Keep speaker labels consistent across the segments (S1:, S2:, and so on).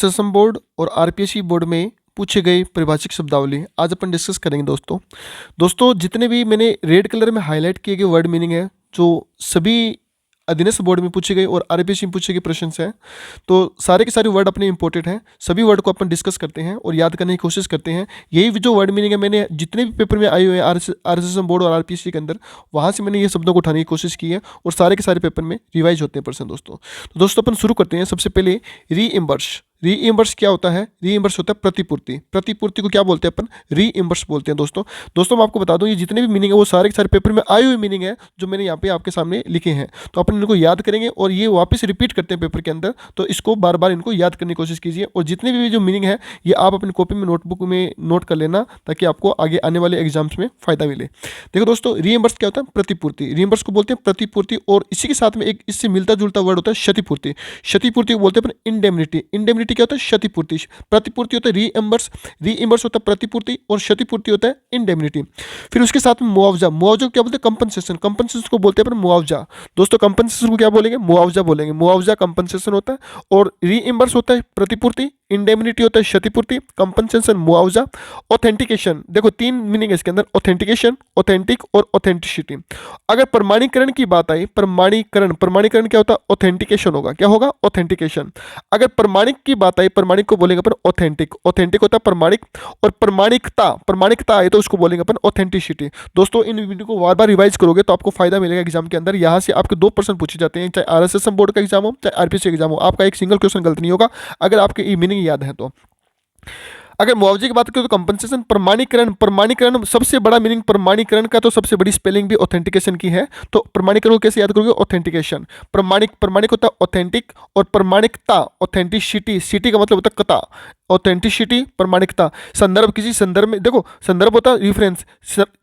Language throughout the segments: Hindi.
S1: आरएसएसएम बोर्ड और आरपीएससी बोर्ड में पूछे गए परिभाषिक शब्दावली आज अपन डिस्कस करेंगे दोस्तों जितने भी मैंने रेड कलर में हाईलाइट किए गए वर्ड मीनिंग है जो सभी अधीनस्थ बोर्ड में पूछे गए और आरपीएससी में पूछे गए प्रश्न हैं, तो सारे के सारे वर्ड अपने इंपॉर्टेंट हैं। सभी वर्ड को अपन डिस्कस करते हैं और याद करने की कोशिश करते हैं। यही जो वर्ड मीनिंग है मैंने जितने भी पेपर में आए हुए हैं आरएसएसएम बोर्ड और आरपीएससी के अंदर, वहाँ से मैंने ये शब्दों को उठाने की कोशिश की है और सारे के सारे पेपर में रिवाइज होते हैं प्रश्न दोस्तों। तो दोस्तों अपन शुरू करते हैं। सबसे पहले रीइंबर्स क्या होता है? रीइंबर्स होता है प्रतिपूर्ति। प्रतिपूर्ति को क्या बोलते हैं अपन? रीइंबर्स बोलते हैं दोस्तों मैं आपको बता दूं ये जितने भी मीनिंग है वो सारे के सारे पेपर में आए हुए मीनिंग है जो मैंने यहाँ पे आपके सामने लिखे हैं। तो अपन इनको याद करेंगे और ये वापस रिपीट करते हैं पेपर के अंदर, तो इसको बार बार इनको याद करने की कोशिश कीजिए और जितने भी जो मीनिंग है ये आप अपनी कॉपी में नोटबुक में नोट कर लेना ताकि आपको आगे आने वाले एग्जाम्स में फायदा मिले। देखो दोस्तों रीइंबर्स क्या होता है? प्रतिपूर्ति। रीइंबर्स को बोलते हैं प्रतिपूर्ति और इसी के साथ में एक इससे मिलता जुलता वर्ड होता है क्षतिपूर्ति। क्षतिपूर्ति को बोलते हैं अपन इंडेमनिटी। इंडेमनिटी क्या होता है? क्षतिपूर्ति। प्रतिपूर्ति होता है रीइंबर्स होता है प्रतिपूर्ति और क्षतिपूर्ति होता है इंडेमनिटी। फिर उसके साथ में मुआवजा। मुआवजा क्या बोलते हैं? कंपनसेशन। कंपनसेशन को बोलते हैं अपन मुआवजा। दोस्तों कंपनसेशन को क्या बोलेंगे? मुआवजा बोलेंगे। मुआवजा कंपनसेशन होता है और रीइंबर्स होता है प्रतिपूर्ति, इंडेमनिटी होता है क्षतिपूर्ति, कंपनसेशन मुआवजा। ऑथेंटिकेशन, देखो तीन मीनिंग है इसके अंदर, ऑथेंटिकेशन, ऑथेंटिक और ऑथेंटिसिटी। अगर प्रमाणीकरण की बात आई, प्रमाणीकरण क्या होता है? ऑथेंटिकेशन होगा। क्या होगा? ऑथेंटिकेशन। अगर प्रमाणिक की बात आई, प्रमाणिक को बोलेंगे अपन ऑथेंटिक। ऑथेंटिक होता है प्रमाणिक और प्रमाणिकता आए तो उसको बोलेंगे अपन ऑथेंटिसिटी। दोस्तों इन वीडियो को बार बार रिवाइज करोगे तो आपको फायदा मिलेगा एग्जाम के अंदर। यहाँ से आपके 2% पूछे जाते हैं, चाहे आरएसएसएम बोर्ड का एग्जाम हो चाहे आरपीएससी एग्जाम हो। आपका एक सिंगल क्वेश्चन गलत नहीं होगा अगर आपके ये मीनिंग याद है तो। अगर मुआवजे की बात करें तो कंपनसेशन। प्रमाणीकरण सबसे बड़ा मीनिंग प्रमाणीकरण का, तो सबसे बड़ी स्पेलिंग भी ऑथेंटिकेशन की है। तो प्रमाणीकरण को कैसे याद करोगे? ऑथेंटिकेशन। प्रमाणिक होता है ऑथेंटिक और प्रमाणिकता ऑथेंटिसिटी। सिटी का मतलब होता है कता। ऑथेंटिसिटी, प्रमाणिकता। संदर्भ, किसी संदर्भ में, देखो संदर्भ होता है रिफरेंस।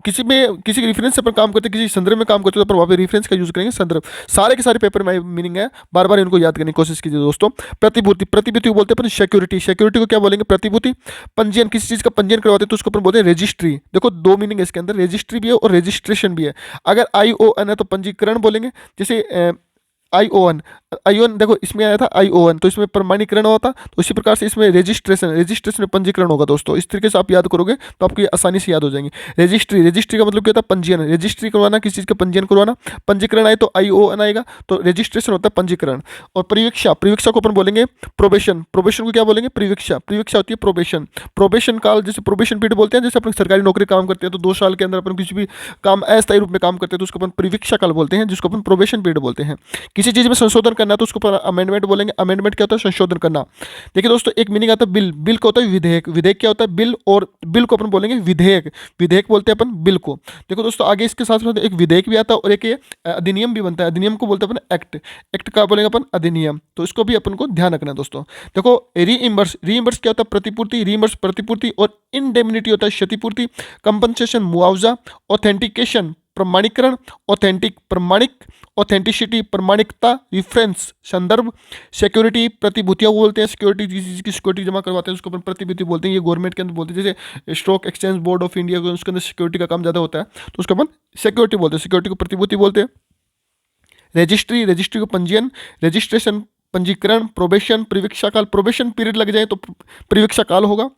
S1: किसी रिफरेंस से अपन काम करते हैं, किसी संदर्भ में काम करते हैं तो अपन वहाँ पे रिफरेंस का यूज करेंगे संदर्भ। सारे के सारे पेपर में मीनिंग है, बार बार इनको याद करने की कोशिश कीजिए दोस्तों। प्रतिभूति को बोलते हैं अपन सिक्योरिटी। सिक्योरिटी को क्या बोलेंगे? प्रतिभूति। पंजीयन, किसी चीज़ का पंजीयन करवाते हैं तो उसको अपन बोलते हैं रजिस्ट्री। देखो दो मीनिंग है इसके अंदर, रजिस्ट्री भी है और रजिस्ट्रेशन भी है। अगर ION है तो पंजीकरण बोलेंगे। जैसे ION देखो इसमें आया था ION, तो इसमें प्रमाणीकरण होता, तो इसी प्रकार से इसमें रजिस्ट्रेशन में पंजीकरण होगा दोस्तों। इस तरीके से आप याद करोगे तो आपको ये आसानी से याद हो जाएंगे। रजिस्ट्री का मतलब क्या होता है? पंजीयन। रजिस्ट्री करवाना, किसी चीज़ का पंजीयन करवाना। पंजीकरण आए तो ION आएगा, तो रजिस्ट्रेशन होता है पंजीकरण। और परिवीक्षा को अपन बोलेंगे प्रोबेशन को क्या बोलेंगे? परिवीक्षा होती है प्रोबेशन। प्रोबेशन काल, जैसे प्रोबेशन पीरियड बोलते हैं, जैसे अपन सरकारी नौकरी काम करते हैं तो 2 साल के अंदर अपन किसी भी काम अस्थायी रूप में काम करते हैं तो उसको अपन परिवीक्षा काल बोलते हैं, जिसको अपन प्रोबेशन पीरियड बोलते हैं। किसी चीज़ में संशोधन करना तो उसको अमेंडमेंट बोलेंगे। अमेंडमेंट क्या होता है? संशोधन करना। देखिए दोस्तों एक मीनिंग आता है बिल का होता है विधेयक क्या होता है? बिल, और बिल को अपन बोलेंगे विधेयक बोलते हैं अपन बिल को। देखो दोस्तों आगे इसके साथ साथ एक विधेयक भी आता है और एक अधिनियम भी बनता है। अधिनियम को बोलते हैं अपन एक्ट का बोलेंगे अपन अधिनियम, तो इसको भी अपन को ध्यान रखना है दोस्तों। देखो रीइंबर्स क्या होता है? प्रतिपूर्ति। रीइंबर्स प्रतिपूर्ति और इंडेमनिटी होता है क्षतिपूर्ति। कंपनसेशन मुआवजा। ऑथेंटिकेशन प्रमाणीकरण। ऑथेंटिक प्रमाणिक। ऑथेंटिसिटी प्रमाणिकता, रिफरेंस संदर्भ। सिक्योरिटी प्रतिभूतियाँ बोलते हैं। सिक्योरिटी, किसी चीज़ की सिक्योरिटी जमा करवाते हैं उसको अपन प्रतिभूति बोलते हैं। ये गवर्नमेंट के अंदर बोलते हैं, जैसे stock exchange board of India को, उसके अंदर सिक्योरिटी का काम ज़्यादा होता है तो उसको अपन सिक्योरिटी बोलते हैं। सिक्योरिटी को प्रतिभूति बोलते हैं। रजिस्ट्री को पंजीयन। रजिस्ट्रेशन पंजीकरण। प्रोबेशन परिवीक्षा काल, प्रोबेशन पीरियड लग जाए तो परिवीक्षा काल होगा।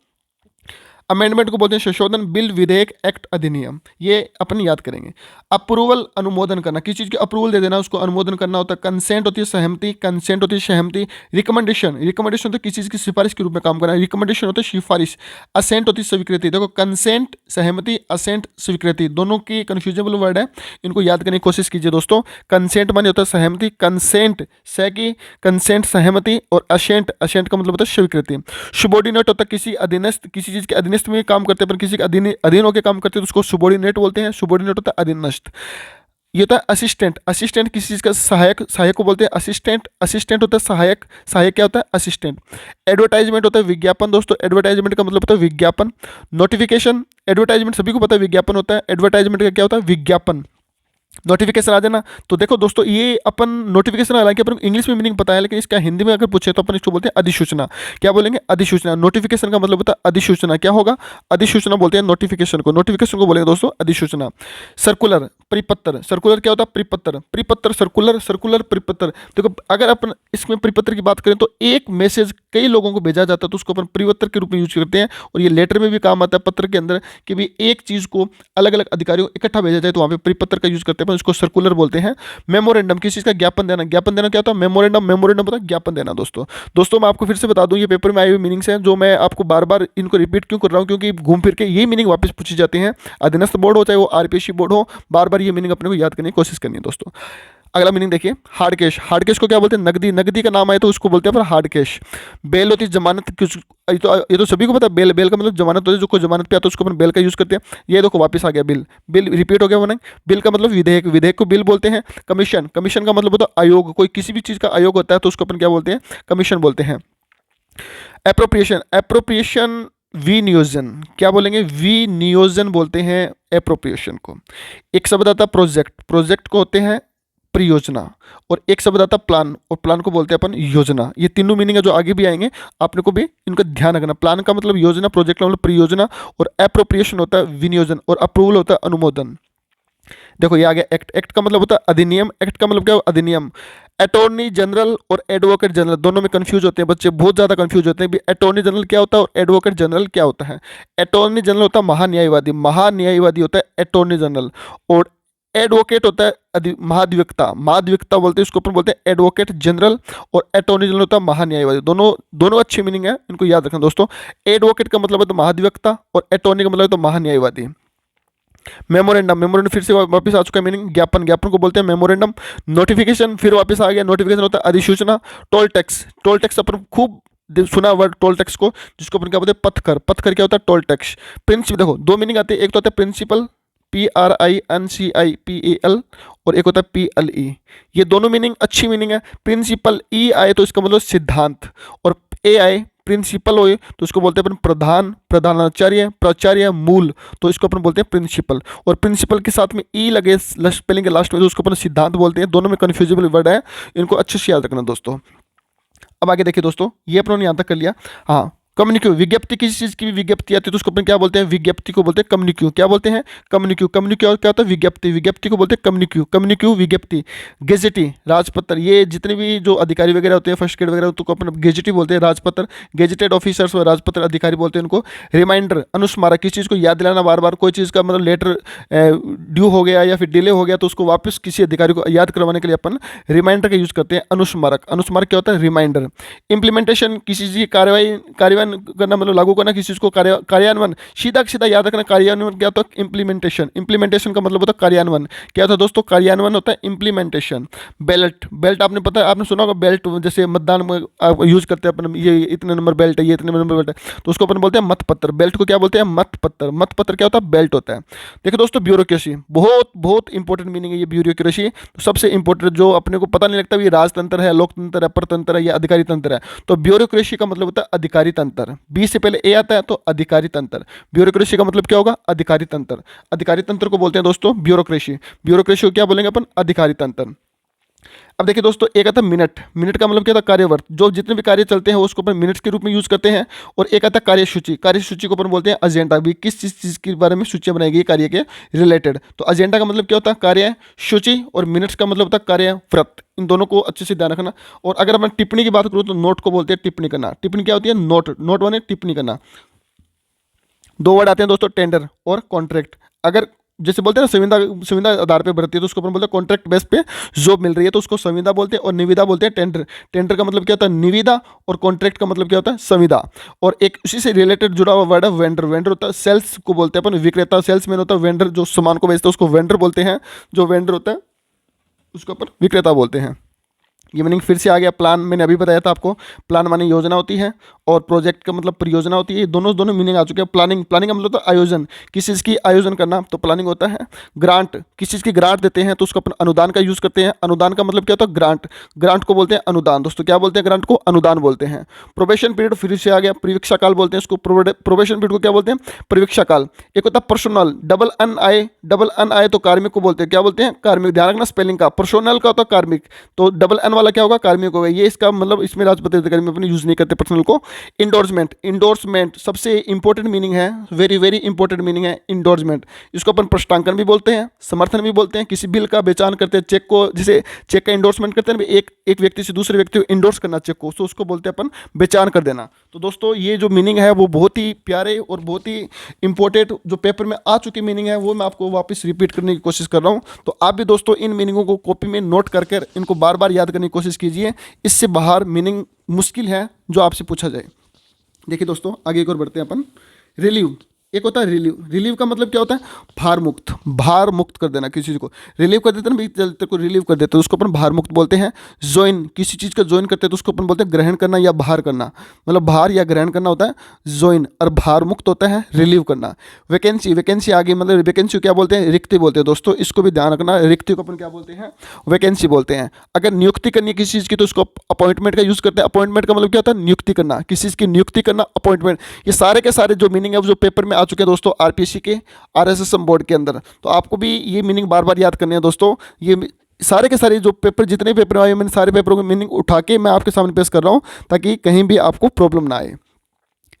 S1: अमेंडमेंट को बोलते हैं संशोधन। बिल, विधेयक, एक्ट, अधिनियम, ये अपन याद करेंगे। अप्रूवल अनुमोदन करना, किसी चीज़ की अप्रूवल दे देना, उसको अनुमोदन करना होता है। कंसेंट होती है सहमति। रिकमेंडेशन होता है किसी चीज़ की सिफारिश के रूप में काम करना। रिकमेंडेशन होता है सिफारिश। असेंट होती है स्वीकृति। देखो कंसेंट सहमति, असेंट स्वीकृति, दोनों की कन्फ्यूजेबल वर्ड है, इनको याद करने की कोशिश कीजिए दोस्तों। कंसेंट माने होता है सहमति, कंसेंट सहमति, और असेंट का मतलब होता है स्वीकृति। सुबॉर्डिनेट होता है किसी अधीनस्थ, किसी चीज़ के अधीनस्थ में काम करते हैं पर किसी के अधीन होकर काम करते हैं तो उसको सुबॉर्डिनेट बोलते हैं। सुबॉर्डिनेट होता है अधीनस्थ। ये होता है असिस्टेंट किसी चीज़ का सहायक को बोलते हैं असिस्टेंट होता है सहायक क्या होता है? असिस्टेंट। एडवर्टाइजमेंट होता है विज्ञापन दोस्तों। एडवर्टाइजमेंट का मतलब होता है विज्ञापन। नोटिफिकेशन, एडवर्टाइजमेंट सभी को पता है विज्ञापन होता है। एडवर्टाइजमेंट का क्या होता है? विज्ञापन। नोटिफिकेशन आ जाना। तो देखो दोस्तों, ये अपन नोटिफिकेशन, हालांकि अपन इंग्लिश में मीनिंग पता है, लेकिन इसका हिंदी में अगर पूछे तो अपन इसको बोलते हैं अधिसूचना। क्या बोलेंगे? अधिसूचना। नोटिफिकेशन का मतलब होता है अधिसूचना। क्या होगा? अधिसूचना बोलते हैं नोटिफिकेशन को। नोटिफिकेशन को बोलेंगे दोस्तों अधिसूचना। सर्कुलर, परिपत्र। सर्कुलर क्या होता है? परिपत्र। परिपत्र, सर्कुलर, सर्कुलर, परिपत्र। देखो, अगर अपन इसमें परिपत्र की बात करें तो एक मैसेज कई लोगों को भेजा जाता है तो उसको अपन परिपत्र के रूप में यूज करते हैं। और ये लेटर में भी काम आता है, पत्र के अंदर, कि भी एक चीज को अलग अलग अधिकारियों को इकट्ठा भेजा जाए तो वहाँ पे परिपत्र का यूज करते हैं, उसको सर्कुलर बोलते हैं। मेमोरेंडम, किसी चीज का ज्ञापन देना। ज्ञापन देना क्या होता है? मेमोरेंडम। मेमोरेंडम होता है ज्ञापन देना। दोस्तों दोस्तों मैं आपको फिर से बता दूं, ये पेपर में आई हुई मीनिंग्स हैं, जो मैं आपको बार बार इनको रिपीट क्यों कर रहा हूँ, क्योंकि घूम फिर के ये मीनिंग वापस पूछी जाती हैं। अधीनस्थ बोर्ड हो चाहे वो आरपीएससी बोर्ड हो, बार बार ये मीनिंग अपने को याद करने की कोशिश करनी है दोस्तों। अगला मीनिंग देखिए, हार्ड कैश। हार्ड कैश को क्या बोलते हैं? नकदी। नकदी का नाम आए तो उसको बोलते हैं पर हार्ड कैश। बेल होती है जमानत। कुछ ये तो सभी को पता है, बेल। बेल का मतलब जमानत होती है, जो कोई जमानत पे आता है उसको अपन बेल का यूज करते हैं। ये देखो वापस आ गया बिल। बिल रिपीट हो गया मैंने। बिल का मतलब विधेयक। विधेयक को बिल बोलते हैं। कमीशन। कमीशन का मतलब होता है आयोग। कोई किसी भी चीज़ का आयोग होता है तो उसको अपन क्या बोलते हैं? कमीशन बोलते हैं। एप्रोप्रिएशन। एप्रोप्रिएशन, विनियोजन। क्या बोलेंगे? विनियोजन बोलते हैं एप्रोप्रिएशन को। एक शब्द आता है प्रोजेक्ट। प्रोजेक्ट को होते हैं परियोजना। और एक शब्द आता है प्लान, और प्लान को बोलते हैं अपन योजना। ये तीनों मीनिंग है जो आगे भी आएंगे, आपने को भी इनका ध्यान रखना। प्लान का मतलब योजना, प्रोजेक्ट का मतलब परियोजना, और एप्रोप्रिएशन होता है विनियोजन, और अप्रूवल होता है अनुमोदन। देखो ये आ गया एक्ट। एक्ट का मतलब होता है अधिनियम। एक्ट का मतलब क्या? अधिनियम। अटॉर्नी जनरल और एडवोकेट जनरल दोनों में कंफ्यूज होते हैं बच्चे, बहुत ज़्यादा कंफ्यूज होते हैं। अटॉर्नी जनरल क्या होता है और एडवोकेट जनरल क्या होता है? अटॉर्नी जनरल होता है महान्यायवादी। महान्यायवादी होता है अटॉर्नी जनरल। और एडवोकेट होता है महाधिवक्ता। महाधिवक्ता बोलते हैं उसको, ऊपर बोलते हैं एडवोकेट जनरल। और अटॉर्नी जनरल होता है महान्यायवादी। दोनों दोनों अच्छी मीनिंग है, इनको याद रखना दोस्तों। एडवोकेट का मतलब होता है महाधिवक्ता, और अटॉर्नी का मतलब होता है महान्यायवादी। मेमोरेंडम। मेमोरेंडम फिर से वापस आ चुका है मीनिंग। ज्ञापन। ज्ञापन को बोलते हैं मेमोरेंडम। नोटिफिकेशन फिर वापस आ गया। नोटिफिकेशन होता है अधिसूचना। Toll tax. टोल टैक्स अपन खूब सुना वर्ड टोल टैक्स को, जिसको अपन क्या बोलते हैं? पथकर। पथकर क्या होता है? Toll tax. प्रिंसिपल, देखो दो मीनिंग आती है। एक तो होता है प्रिंसिपल, PRINCIPAL, और एक होता है PLE। ये दोनों मीनिंग अच्छी मीनिंग है। प्रिंसिपल ई आए तो इसका मतलब सिद्धांत, और ए आए प्रिंसिपल हो तो उसको बोलते हैं अपन प्रधान, प्रधानाचार्य, प्राचार्य, मूल, तो इसको अपन बोलते हैं प्रिंसिपल। और प्रिंसिपल के साथ में ई लगे स्पेलिंग के लास्ट में तो उसको अपन सिद्धांत बोलते हैं। दोनों में कन्फ्यूजेबल वर्ड है, इनको अच्छे से याद रखना दोस्तों। अब आगे देखिए दोस्तों, ये अपनों ने यहाँ तक कर लिया। हाँ, कम्युनिक्यू। विज्ञप्ति, किसी चीज़ की भी विज्ञप्ति आती है तो उसको अपन क्या बोलते हैं? विज्ञप्ति को बोलते हैं कम्युनिक्यू। क्या बोलते हैं? कम्युनिक्यू। कम्युनिक्यू और क्या होता है? विज्ञप्ति। विज्ञप्ति को बोलते हैं कम्युनिक्यू। कम्युनिक्यू, विज्ञप्ति। गेजेटी, राजपत्र। ये जितने भी जो अधिकारी वगैरह होते हैं, फर्स्ट ग्रेड वगैरह, तो अपन गेजेटी बोलते हैं, राजपत्र। गेजेटेड ऑफिसर्स और राजपत्र अधिकारी बोलते हैं उनको। रिमाइंडर, अनुस्मारक, किसी चीज़ को याद दिलाना बार बार। कोई चीज़ का मतलब लेटर ड्यू हो गया या फिर डिले हो गया तो उसको वापस किसी अधिकारी को याद करवाने के लिए अपन रिमाइंडर का यूज़ करते हैं, अनुस्मारक। अनुस्मारक क्या होता है? रिमाइंडर। इम्प्लीमेंटेशन, किसी चीज़ की कार्रवाई करना, मतलब लागू करना किसी चीज़ को। कार्यान्वयन, सीधा सीधा याद रखना। कार्यान्वयन क्या होता है? इम्प्लीमेंटेशन। इम्प्लीमेंटेशन का मतलब होता है कार्यान्वयन। क्या होता है दोस्तों? कार्यान्वयन होता है इम्प्लीमेंटेशन। बेल्ट। बेल्ट आपने पता है, आपने सुना होगा बेल्ट, जैसे मतदान में यूज करते हैं अपन, ये इतने नंबर बेल्ट है, ये इतने नंबर बेल्ट है, तो उसको अपन बोलते हैं मतपत्र। बेल्ट को क्या बोलते हैं? मतपत्र। मतपत्र क्या होता है? बेल्ट होता है। देखो दोस्तों, ब्यूरोक्रेसी, बहुत बहुत इंपॉर्टेंट मीनिंग है ये ब्यूरोक्रेसी। तो सबसे इंपॉर्टेंट जो अपने को पता नहीं लगता ये राजतंत्र है, लोकतंत्र है, परतंत्र है या अधिकारी तंत्र है। तो ब्यूरोक्रेसी का मतलब होता है अधिकारी तंत्र। बी से पहले ए आता है तो अधिकारी तंत्र। ब्यूरोक्रेसी का मतलब क्या होगा? अधिकारी तंत्र। अधिकारी तंत्र को बोलते हैं दोस्तों ब्यूरोक्रेसी। ब्यूरोक्रेसी को क्या बोलेंगे अपन? अधिकारी तंत्र। अब देखिए दोस्तों, एक आता है मिनट। मिनट का मतलब क्या होता है? कार्यवर्त। जो जितने भी कार्य चलते हैं उसको अपन मिनट्स के रूप में यूज करते हैं। और एक आता है कार्यसूची। कार्यसूची को अपन बोलते हैं एजेंडा। भी किस चीज़ के बारे में सूचियां बनाई गई कार्य के रिलेटेड। तो एजेंडा का मतलब क्या होता है? कार्य सूची। और मिनट्स का मतलब होता है कार्यव्रत। इन दोनों को अच्छे से ध्यान रखना। और अगर अपन टिप्पणी की बात करूँ तो नोट को बोलते हैं टिप्पणी करना। टिप्पणी क्या होती है? नोट। नोट माने टिप्पणी करना। दो वर्ड आते हैं दोस्तों, टेंडर और कॉन्ट्रैक्ट। अगर जैसे बोलते हैं ना संविदा, संविदा आधार पे भर्ती है तो उसको अपन बोलते हैं कॉन्ट्रैक्ट बेस पे जॉब मिल रही है तो उसको संविदा बोलते हैं। और निविदा बोलते हैं टेंडर। टेंडर का मतलब क्या होता है? निविदा। और कॉन्ट्रैक्ट का मतलब क्या होता है? संविदा। और एक उसी से रिलेटेड जुड़ा हुआ वर्ड है वेंडर। वेंडर होता है सेल्स को बोलते हैं अपन, विक्रेता। सेल्समैन होता है वेंडर, जो सामान को बेचता है उसको वेंडर बोलते हैं। जो वेंडर होता है उसको अपन विक्रेता बोलते हैं। ये मीनिंग फिर से आ गया। प्लान मैंने अभी बताया था आपको, प्लान माने योजना होती है और प्रोजेक्ट का मतलब परियोजना होती है। ये दोनों दोनों मीनिंग आ चुके हैं। प्लानिंग, प्लानिंग का मतलब तो आयोजन, किसी चीज़ की आयोजन करना तो प्लानिंग होता है। ग्रांट, किसी चीज़ की ग्रांट देते हैं तो उसको अपन अनुदान का यूज़ करते हैं। अनुदान का मतलब क्या होता है? ग्रांट। ग्रांट को बोलते हैं अनुदान दोस्तों। क्या बोलते हैं? ग्रांट को अनुदान बोलते हैं। प्रोबेशन पीरियड फिर से आ गया, परिवीक्षा काल बोलते हैं इसको। प्रोबेशन पीरियड को क्या बोलते हैं? परिवीक्षा काल। एक होता है पर्सोनल, डबल एन आई, डबल एन आई तो कार्मिक को बोलते हैं। क्या बोलते हैं? कार्मिक। ध्यान रखना स्पेलिंग का। पर्सोनल का होता है कार्मिक, तो डबल एन वाला क्या होगा? कार्मिक होगा। ये इसका मतलब, इसमें राजपत्र अधिकारी में अपने यूज नहीं करते पर्सनल को। इंडोर्समेंट, इंडोर्समेंट सबसे इंपॉर्टेंट मीनिंग है, वेरी वेरी इंपॉर्टेंट मीनिंग है इंडोर्समेंट। इसको अपन प्रश्नांकन भी बोलते हैं, समर्थन भी बोलते हैं। किसी बिल का बेचान करते हैं, चेक को, जैसे चेक का इंडोर्समेंट करते हैं ना, एक व्यक्ति से दूसरे व्यक्ति को इंडोर्स करना चेक को, तो उसको बोलते हैं अपन बेचान कर देना। तो दोस्तों ये जो मीनिंग है वो बहुत ही प्यारे और बहुत ही इंपॉर्टेंट जो पेपर में आ चुकी मीनिंग है वो मैं आपको वापस रिपीट करने की कोशिश कर रहा हूँ। तो आप भी दोस्तों इन मीनिंगों को कॉपी में नोट करके इनको बार बार याद करने की कोशिश कीजिए। इससे बाहर मीनिंग मुश्किल है जो आपसे पूछा जाए। देखिए दोस्तों आगे एक और बढ़ते हैं अपन। रिलीव, एक होता है रिलीव। रिलीव का मतलब क्या होता है? भार मुक्त, भार मुक्त कर देना किसी चीज़ को। रिलीव कर देते हैं ना भाई, तेरे को रिलीव कर देते हैं, उसको अपन भार मुक्त बोलते हैं। ज्वाइन, किसी चीज़ का ज्वाइन करते हैं तो उसको अपन बोलते हैं ग्रहण करना या भार करना, मतलब भार या ग्रहण करना होता है ज्वाइन, और भार मुक्त होता है रिलीव करना। वैकेंसी, वैकेंसी आगे मतलब वैकेंसी को क्या बोलते हैं? रिक्ति बोलते हैं दोस्तों। इसको भी ध्यान रखना, रिक्ति को अपन क्या बोलते हैं? वैकेंसी बोलते हैं। अगर नियुक्ति करनी है किसी चीज़ की तो उसको अपॉइंटमेंट का यूज़ करते हैं। अपॉइंटमेंट का मतलब क्या होता है? नियुक्ति करना, किसी चीज़ की नियुक्ति करना, अपॉइंटमेंट। ये सारे के सारे जो मीनिंग है वो जो पेपर में आ चुके हैं दोस्तों आरपीएससी के आरएसएस बोर्ड के अंदर। तो आपको भी ये मीनिंग बार बार याद करने हैं दोस्तों। ये सारे के सारे जो पेपर, जितने पेपर आए मैंने सारे पेपरों की मीनिंग उठा के मैं आपके सामने पेश कर रहा हूँ ताकि कहीं भी आपको प्रॉब्लम ना आए।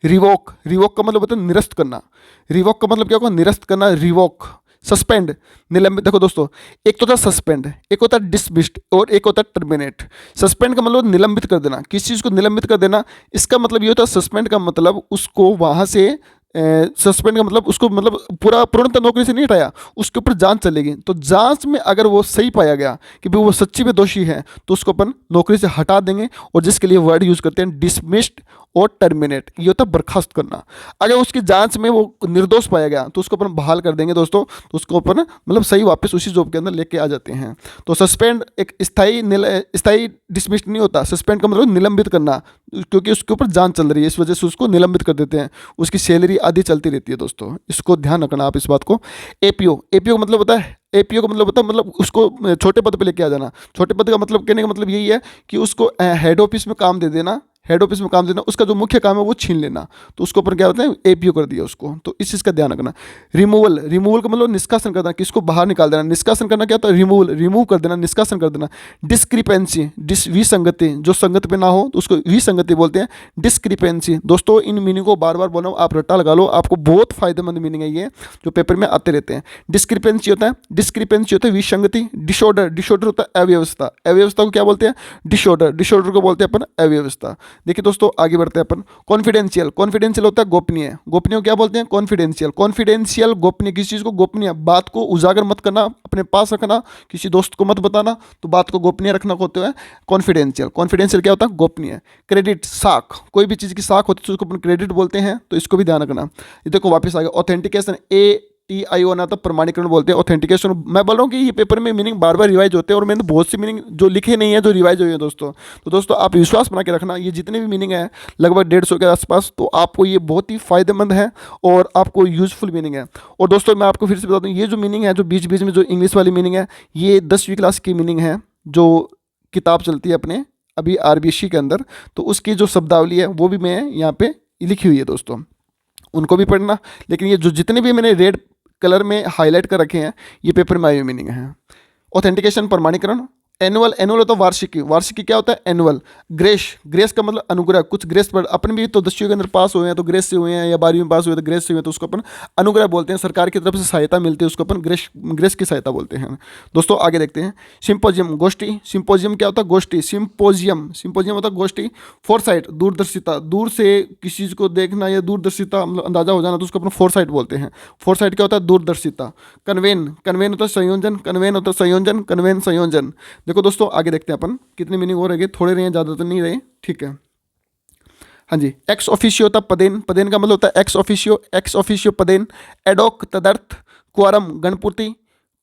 S1: रिवोक, रिवोक का मतलब होता है निरस्त करना। रिवोक का मतलब क्या होगा? निरस्त करना, रिवोक। सस्पेंड, निलंबित। देखो दोस्तों, एक तो होता है सस्पेंड, एक होता है डिसमिस्ड और एक होता है टर्मिनेट। सस्पेंड का मतलब निलंबित कर देना, किसी चीज़ को निलंबित कर देना। इसका मतलब ये होता है, सस्पेंड का मतलब उसको वहाँ से, सस्पेंड का मतलब उसको मतलब पूरा पूर्णतः नौकरी से नहीं हटाया, उसके ऊपर जांच चलेगी। तो जांच में अगर वो सही पाया गया कि भाई वो सच्ची में दोषी है तो उसको अपन नौकरी से हटा देंगे, और जिसके लिए वर्ड यूज़ करते हैं डिसमिस्ड और टर्मिनेट। ये होता है बर्खास्त करना। अगर उसकी जांच में वो निर्दोष पाया गया तो उसको अपन बहाल कर देंगे दोस्तों, तो उसको अपन मतलब सही वापस उसी जॉब के अंदर लेके आ जाते हैं। तो सस्पेंड एक स्थायी डिसमिस्ड नहीं होता। सस्पेंड का मतलब निलंबित करना, क्योंकि उसके ऊपर जांच चल रही है इस वजह से उसको निलंबित कर देते हैं। उसकी सैलरी आदि चलती रहती है दोस्तों, इसको ध्यान रखना आप इस बात को। एपीओ, एपीओ का मतलब होता है, एपीओ का मतलब होता है मतलब उसको छोटे पद पे लेके आ जाना। छोटे पद का मतलब, कहने का मतलब यही है कि उसको हेड ऑफिस में काम दे देना, हेड ऑफिस में काम देना, उसका जो मुख्य काम है वो छीन लेना, तो उसको ऊपर क्या होता है? एपीओ कर दिया उसको। तो इस चीज़ का ध्यान रखना। रिमूवल, रिमूवल का मतलब निष्कासन करना, किसको बाहर निकाल देना। निष्कासन करना क्या होता है? रिमूवल, रिमूव कर देना, निष्कासन कर देना। डिस्क्रिपेंसी, विसंगति, जो संगत पे ना हो तो उसको विसंगति बोलते हैं। डिस्क्रिपेंसी दोस्तों, इन मीनिंग को बार बार बनाओ, आप रट्टा लगा लो, आपको बहुत फायदेमंद मीनिंग है ये जो पेपर में आते रहते हैं। डिस्क्रिपेंसी होता है, डिस्क्रिपेंसी होता है विसंगति। डिसऑर्डर, डिसऑर्डर होता है अव्यवस्था। अव्यवस्था को क्या बोलते हैं? डिसऑर्डर। डिसऑर्डर को बोलते हैं अपन अव्यवस्था। देखिए दोस्तों आगे बढ़ते हैं अपन। कॉन्फिडेंशियल, कॉन्फिडेंशियल होता है गोपनीय। गोपनीय को क्या बोलते हैं? कॉन्फिडेंशियल। कॉन्फिडेंशियल गोपनीय, किसी चीज़ को गोपनीय, बात को उजागर मत करना, अपने पास रखना, किसी दोस्त को मत बताना, तो बात को गोपनीय रखना को होता है कॉन्फिडेंशियल। कॉन्फिडेंशियल क्या होता है? गोपनीय। क्रेडिट, साख, कोई भी चीज़ की साख होती है तो उसको अपन क्रेडिट बोलते हैं, तो इसको भी ध्यान रखना। ये देखो वापस आ गया। ऑथेंटिकेशन, ATIO आना था, प्रमाणीकरण बोलते हैं ऑथेंटिकेशन। मैं बोल रहा हूँ कि ये पेपर में मीनिंग बार बार रिवाइज होते हैं और मैंने बहुत सी मीनिंग जो लिखे नहीं है जो रिवाइज हुई है दोस्तों। तो दोस्तों आप विश्वास बना के रखना, ये जितने भी मीनिंग है लगभग 150 के आसपास, तो आपको ये बहुत ही फायदेमंद है और आपको यूजफुल मीनिंग है। और दोस्तों मैं आपको फिर से बता दूँ, ये जो मीनिंग है, जो बीच बीच में जो इंग्लिश वाली मीनिंग है, ये 10वीं क्लास की मीनिंग है जो किताब चलती है अपने अभी आरबीएससी के अंदर, तो उसकी जो शब्दावली है वो भी मैं यहाँ पे लिखी हुई है दोस्तों, उनको भी पढ़ना। लेकिन ये जो जितने भी मैंने रेड कलर में हाईलाइट कर रखे हैं ये पेपर में आई हुई मीनिंग है। ऑथेंटिकेशन, प्रमाणीकरण। एनुअल, एनुअल होता है वार्षिकी। वार्षिकी क्या होता है? एनुअल। ग्रेस, ग्रेस का मतलब अनुग्रह, कुछ ग्रेस पर अपन भी तो 10वीं के अंदर पास हुए हैं तो ग्रेस से हुए हैं, या 12वीं में पास हुए तो ग्रेस से हुए हैं, तो उसको अपन अनुग्रह बोलते हैं। सरकार की तरफ से सहायता मिलती है उसको अपन ग्रेस, ग्रेस की सहायता बोलते हैं दोस्तों। आगे देखते हैं। सिंपोजियम, गोष्ठी। सिंपोजियम क्या होता है? गोष्ठी। सिंपोजियम, सिंपोजियम होता है गोष्ठी। फोरसाइट, दूरदर्शिता, दूर से किसी चीज़ को देखना या दूरदर्शिता मतलब अंदाजा हो जाना, तो उसको अपन फोरसाइट बोलते हैं। फोरसाइट क्या होता है? दूरदर्शिता। कन्वेन, कन्वेन होता है संयोजन, कन्वेन होता है संयोजन, कन्वेन संयोजन। देखो दोस्तों आगे देखते हैं अपन कितने मीनिंग हो रहे, थोड़े रहे, ज़्यादा तो नहीं रहे, ठीक है। हाँ जी। एक्स ऑफिशियो होता पदेन। पदेन का मतलब होता है एक्स ऑफिशियो, एक्स ऑफिशियो पदेन। एडोक तदर्थ। क्वारम गणपूर्ति।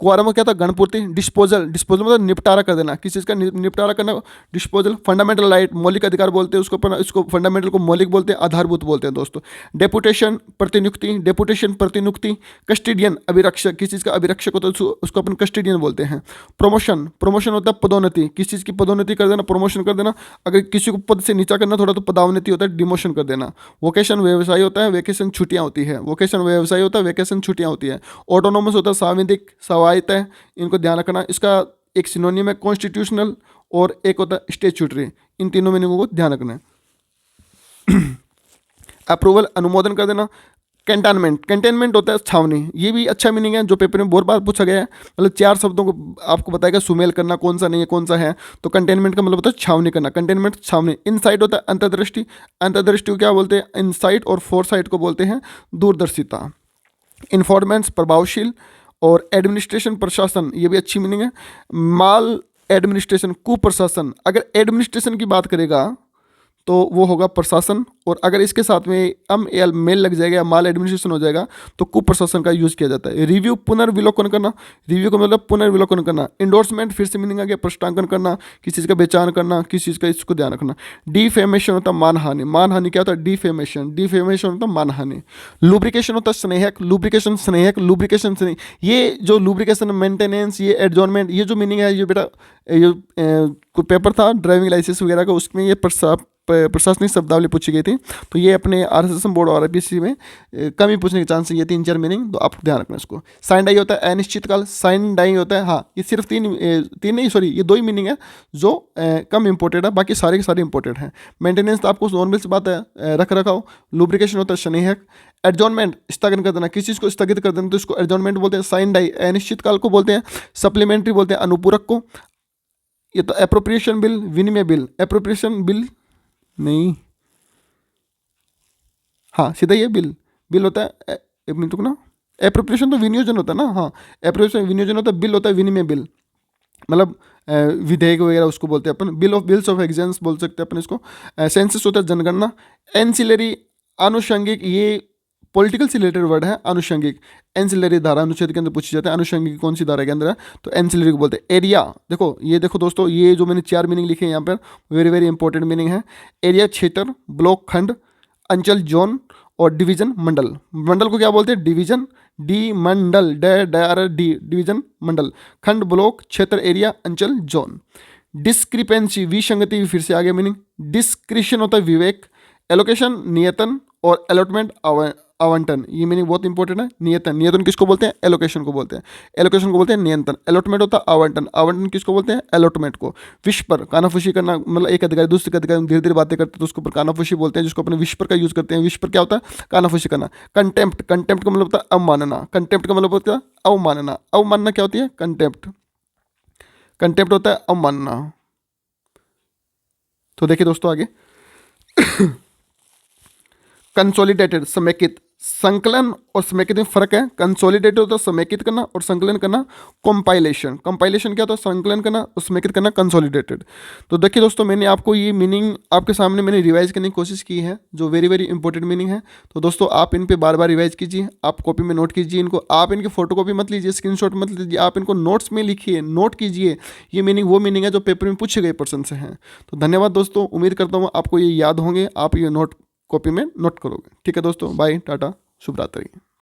S1: क्वारम का क्या था, गणपूर्ति। डिस्पोजल, डिस्पोजल मतलब निपटारा कर देना, किसी चीज़ का निपटारा करना, डिस्पोजल। फंडामेंटल राइट, मौलिक अधिकार बोलते हैं उसको, अपन इसको फंडामेंटल को मौलिक बोलते हैं, आधारभूत बोलते हैं दोस्तों। डेपुटेशन, प्रतिनियुक्ति, डेपुटेशन प्रतिनियुक्ति। कस्टडियन, अभिरक्षक, किसी चीज़ का अभिरक्षक होता है उसको अपन कस्टडियन बोलते हैं। प्रमोशन, प्रमोशन होता है पदोन्नति, किसी चीज़ की पदोन्नति कर देना, प्रमोशन कर देना। अगर किसी को पद से नीचा करना थोड़ा तो पदावनति होता है, डिमोशन कर देना। वोकेशन व्यवसाय होता है, वेकेशन छुट्टियाँ होती है। वोकेशन व्यवसाय होता है, वेकेशन छुट्टियाँ होती है। ऑटोनोमस होता है सांविधिक, स्वायत्त है, इनको ध्यान रखना। इसका एक सिनोनिम है कॉन्स्टिट्यूशनल और एक होता है स्टैट्यूटरी, इन तीनों मीनिंगों को ध्यान रखना है। अप्रूवल, अनुमोदन कर देना। कंटेनमेंट, कंटेनमेंट होता है छावनी, ये भी अच्छा मीनिंग है जो पेपर में बहुत बार पूछा गया है। मतलब 4 शब्दों को आपको बताएगा सुमेल करना, कौन सा नहीं है कौन सा है। तो कंटेनमेंट का मतलब होता है छावनी करना, कंटेनमेंट छावनी। इनसाइट होता है अंतर्दृष्टि, अंतर्दृष्टि को क्या बोलते हैं, इनसाइट, और फोरसाइट को बोलते हैं दूरदर्शिता। इन्फॉर्मेंट्स, प्रभावशील। और एडमिनिस्ट्रेशन, प्रशासन, ये भी अच्छी मीनिंग है। माल एडमिनिस्ट्रेशन, कुप्रशासन। अगर एडमिनिस्ट्रेशन की बात करेगा तो वो होगा प्रशासन, और अगर इसके साथ में या मेल लग जाएगा या माल एडमिनिस्ट्रेशन हो जाएगा तो कुप्रशासन का यूज किया जाता है। रिव्यू, पुनर्विलोकन करना, रिव्यू का मतलब पुनर्विलोकन करना। इंडोर्समेंट, फिर से मीनिंग आ गया प्रश्नांकन करना, किसी चीज़ का पहचान करना, किसी चीज़ का, इसको ध्यान रखना। डिफेमेशन होता है मानहानि, मानहानि क्या होता है, डिफेमेशन, डिफेमेशन होता है मानहानि। लुब्रिकेशन होता है स्नेहक, लुब्रिकेशन स्नेहक, लुब्रिकेशन स्नेह। ये जो लुब्रिकेशन, मेंटेनेंस, ये एडजॉर्नमेंट, ये जो मीनिंग है, ये बेटा ये कोई पेपर था ड्राइविंग लाइसेंस वगैरह का, उसमें ये प्रशासनिक शब्दावली पूछी गई थी। तो ये अपने RSSM बोर्ड और IPSC में कम ही पूछने के चांस है, ये 3-4 मीनिंग, तो आप ध्यान रखना इसको। साइन डाई होता है अनिश्चित काल, साइन डाई होता है, हाँ ये सिर्फ तीन नहीं सॉरी, ये 2 ही मीनिंग है जो कम इंपॉर्टेंट है, बाकी सारे के सारे इंपॉर्टेंट हैं। मेंटेनेंस तो आपको नॉर्मल सी बात है, रख रखाव। लुब्रिकेशन होता है स्नेहक। एडजॉर्नमेंट, स्थगन कर देना, किसी चीज़ को स्थगित कर देना, तो इसको एडजॉर्नमेंट बोलते हैं। साइन डाई अनिश्चित काल को बोलते हैं। सप्लीमेंट्री बोलते हैं अनुपूरक को। ये तो एप्रोप्रिएशन बिल, विनिमय बिल, एप्रोप्रिएशन बिल नहीं, हाँ सीधा ये बिल, बिल होता है, एक मिनट रुकना, एप्रोप्रिएशन तो विनियोजन होता है ना, हाँ एप्रोप्रिएशन विनियोजन होता है, बिल होता है विनिमय बिल, मतलब विधेयक वगैरह उसको बोलते हैं अपन, बिल ऑफ बिल्स ऑफ एग्जेंस बोल सकते हैं अपन इसको। सेंसस होता है जनगणना। एंसिलरी, आनुषंगिक, ये पॉलिटिकल से रिलेटेड वर्ड है आनुषंगिक। एंसिलरी धारा अनुच्छेद के अंदर पूछी जाता है, आनुषंगिक कौन सी धारा के अंदर है, तो एंसिलरी को बोलते हैं। एरिया, देखो ये देखो दोस्तों, ये जो मैंने 4 मीनिंग लिखे हैं यहाँ पर, वेरी वेरी इंपॉर्टेंट मीनिंग है। एरिया क्षेत्र, ब्लॉक खंड, अंचल जोन, और डिवीजन मंडल। मंडल को क्या बोलते हैं, डिवीजन, डी मंडल, डी डिवीजन मंडल। खंड, ब्लॉक, क्षेत्र, एरिया, अंचल, जोन। डिस्क्रिपेंसी, विसंगति, फिर से आगे मीनिंग। डिस्क्रिशन होता है विवेक। एलोकेशन, नियतन, और अलॉटमेंट, आवंटन, ये मीनिंग बहुत इंपॉर्टेंट है। नियतन, नियतन किसको बोलते हैं, एलोकेशन को बोलते हैं। एलोकेशन को बोलते हैं नियंत्रण। अलॉटमेंट होता है आवंटन, आवंटन किसको बोलते हैं, अलॉटमेंट को। विस्पर, कानाफूसी करना, मतलब एक अधिकारी दूसरे अधिकारी धीरे धीरे बातें करते हैं तो उसको ऊपर कानाफूसी बोलते हैं, जिसको अपने विस्पर का यूज करते हैं। विस्पर क्या होता है, कानाफूसी करना। कंटेम्प्ट, कंटेम्प्ट का मतलब होता है अवमानना। कंटेम्प्ट का मतलब होता है अवमानना। अवमानना क्या होती है, कंटेम्प्ट, कंटेम्प्ट होता है अवमानना। तो देखिए दोस्तों आगे कंसोलिडेटेड, समेकित। संकलन और समेकित में फर्क है। कंसोलिडेटेड होता है समेकित करना, और संकलन करना कंपाइलेशन। कंपाइलेशन क्या होता है, संकलन करना, और समेकित करना कंसोलिडेटेड। तो देखिए दोस्तों, मैंने आपको ये मीनिंग आपके सामने मैंने रिवाइज करने की कोशिश की है, जो वेरी वेरी इंपॉर्टेंट मीनिंग है। तो दोस्तों आप इन पे बार बार रिवाइज कीजिए, आप कॉपी में नोट कीजिए इनको। आप इनकी फोटो कॉपी मत लीजिए, स्क्रीनशॉट मत लीजिए, आप इनको नोट्स में लिखिए, नोट कीजिए। ये मीनिंग वो मीनिंग है जो पेपर में पूछे गए पर्सन से हैं। तो धन्यवाद दोस्तों, उम्मीद करता हूँ आपको ये याद होंगे, आप ये नोट कॉपी में नोट करोगे। ठीक है दोस्तों, बाय, टाटा, शुभ रात्रि।